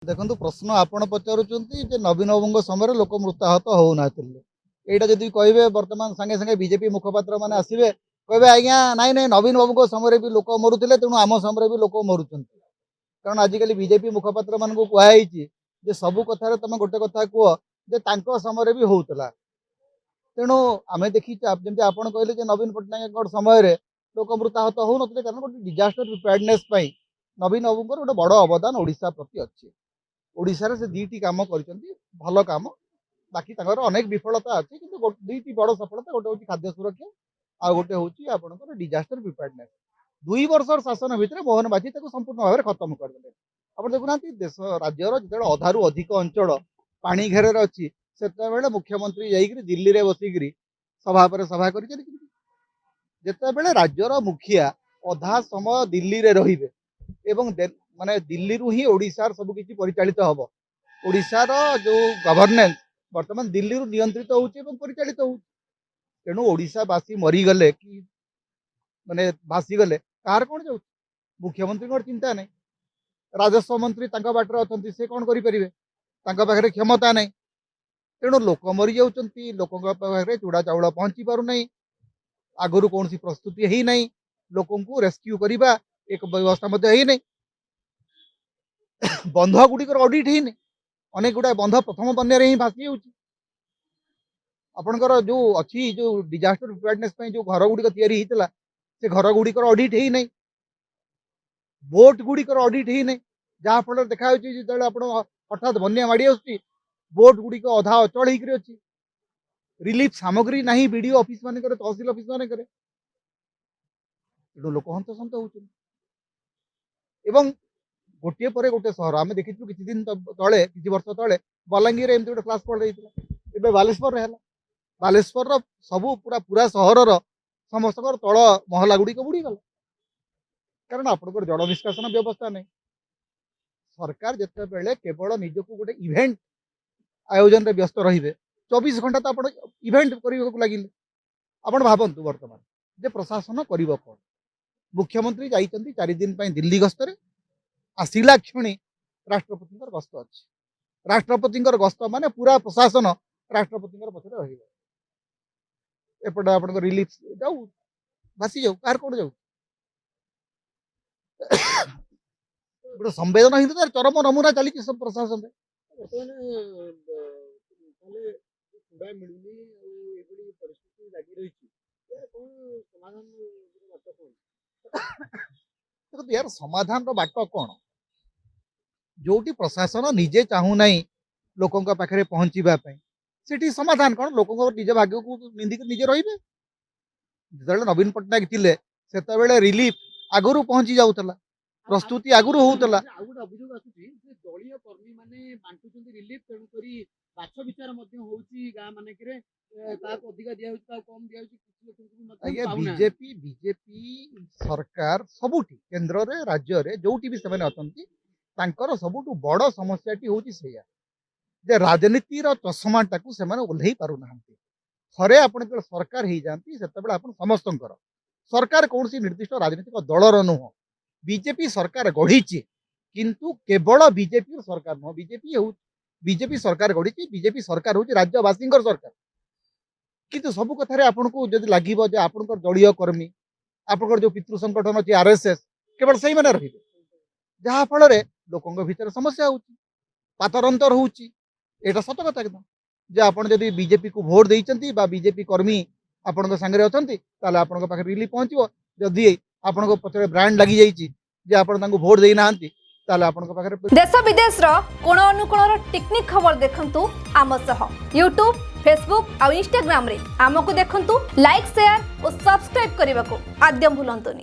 देखो प्रश्न आपण पचारुचंती जे नवीन बाबू समय लोक मृताहत होना यहाँ जदि कहे बर्तमान सांगे सांगे बीजेपी मुखपात्र मैंने आसवे कहे आज्ञा नाई नाई नवीन बाबू समय भी लोक मरुले तेणु आम समय भी लोक मरुंट कारण आजिकल बीजेपी मुखपात्र मान कहुई सबू कथार तुम गोटे कथा कह समय भी होता तेणु आम देखी जमी आप कहले नवीन पट्टनायक समय लोक मृताहत हो ना कारण गोटे डिजास्टर प्रिपेयर्डनेस नवीन बाबू गोटे बड़ अवदान ओडिशा प्रति अच्छी ओडिशा से दुईटी काम कर भल काम बाकी अनेक विफलता अच्छी कि दुईटी बड़ सफलता गोटे हूँ खाद्य सुरक्षा आ गोटे हूँ आपंकर डिजास्टर प्रिपेयर्डनेस 2 वर्षर शासन भितर मोहन बाजी संपूर्ण भाव में खत्म करदे। आप देखुना देश राज्यर जो अधारू अधिक अंचल पानी घेर अच्छी से मुख्यमंत्री जाइए दिल्ली में बसिक सभा पर सभा कर राज्यर मुखिया अधा समय दिल्ली में रे माने दिल्ली रु ही ओडिशार सब किछि परिचालित हबो ओडिशार जो गवर्नेंस वर्तमान दिल्ली रु नियंत्रित होउछि एवं परिचालित होउछि तेणु ओडिशावासी मरीगले कि माने भासीगले कार कौन जाऊँ मुख्यमंत्री चिंता नहीं राजस्व मंत्री बाटर अच्छा से कौन करें क्षमता नहीं तेणु लोक मरी जाऊँच लोक चूड़ा चाउल पहुँची पारना आगुरी कौन प्रस्तुति ही नहीं लोक रेस्क्यू करने एक व्यवस्था ही नहीं बंध गुड़िक अडिट ही नहीं अनेक गुड़ा बंध प्रथम बन्या ही भासी आपणकर जो अच्छी जो डिजास्टर प्रिपेयर्डनेस जो घर गुड़िक या से घर गुड़िक अडिट ही नहीं बोट गुड़िक अडिट ही नहीं जहाँ फल देखा जो आप हठात बन्या माड़ी बोट गुड़िक अधा अचल होकर अच्छी रिलीफ सामग्री ना बीडीओ ऑफिस मान तहसिल ऑफिस मान लोक हंतसंत होती गोटे पर गोटे सहर आम देखी किसी दिन तले किसी वर्ष तले बलांगीर एमती गोटे फ्लाश फ्लड होता बालेश्वर है बालेश्वर सबू पूरा पूरा सहर समस्त तल महला गुड़िक बुड़ीगला कारण आपंकर जल निष्कासन व्यवस्था नहीं सरकार जिते बेले केवल निजक गोटे इवेंट आयोजन में व्यस्त रे 24 घंटा तो आप इवेंट करने लगे आप भावतु बर्तमान जे प्रशासन कर कौन मुख्यमंत्री जाइए 4 दिन दिल्ली गस्तर आसला क्षणी राष्ट्रपति गस्त अच्छी राष्ट्रपति गस्त माने पूरा प्रशासन राष्ट्रपति पक्षे रपटे आप रिलीफ जाऊ भासी जाऊ कार कौन जाऊ गोटे संवेदनहीन चरम नमूना चली सब प्रशासन यार समाधान बाट कौन जो प्रशासन निजे चाहू ना लोकों पाखे पहुँचापी से समाधान कौन लोक निज भाग्य को निंदिक निजे रे जो नवीन पट्टनायक थे से रिलीफ आगुरी पहुंची जाऊला प्रस्तुति आगुरी होता अभियोग दलीय कर्मी माने बांटुचंती रिलीफ तेणुक बाछ विचार गाँ मानक अधिका दिया कम दिया बीजेपी बीजेपी सरकार सबुठी केन्द्र रे राज्य रे जोटी भी से अच्छा सबुठ बड़ समस्याटी हूँ से राजनीतिर चषमाटा को ओह्लई पारना थे आप सरकार हो जाती से समस्त सरकार कौन सी निर्दिष्ट राजनीतिक दलर नुह बीजेपी सरकार गढ़ी किंतु केवल बीजेपी सरकार नुह बीजेपी सरकार गढ़ी बीजेपी सरकार हूँ राज्यवासी सरकार किंतु सबु कथार आपको जब लगे आपंकर दलीय कर्मी आपंकर जो पितृ संगठन अच्छी आरएसएस केवल से मैंने रे जहाँ फल लोकों भीतर समस्या हो पातरंतर होटा सत कथा एकदम जे आप बीजेपी को भोट देती बीजेपी कर्मी आपण सांगे अच्छा आपण पाखे रिलीफ पहुँचो जदि आपण पचर ब्रांड लगी जाइए आप भोट देना देश विदेश कोण अनुकोण टेक्निक खबर देखंतु आम सह यूट्यूब फेसबुक और इंस्टाग्राम रे आमको देखंतु लाइक शेयर और सब्सक्राइब करने को आद्यम भूलंतुनि।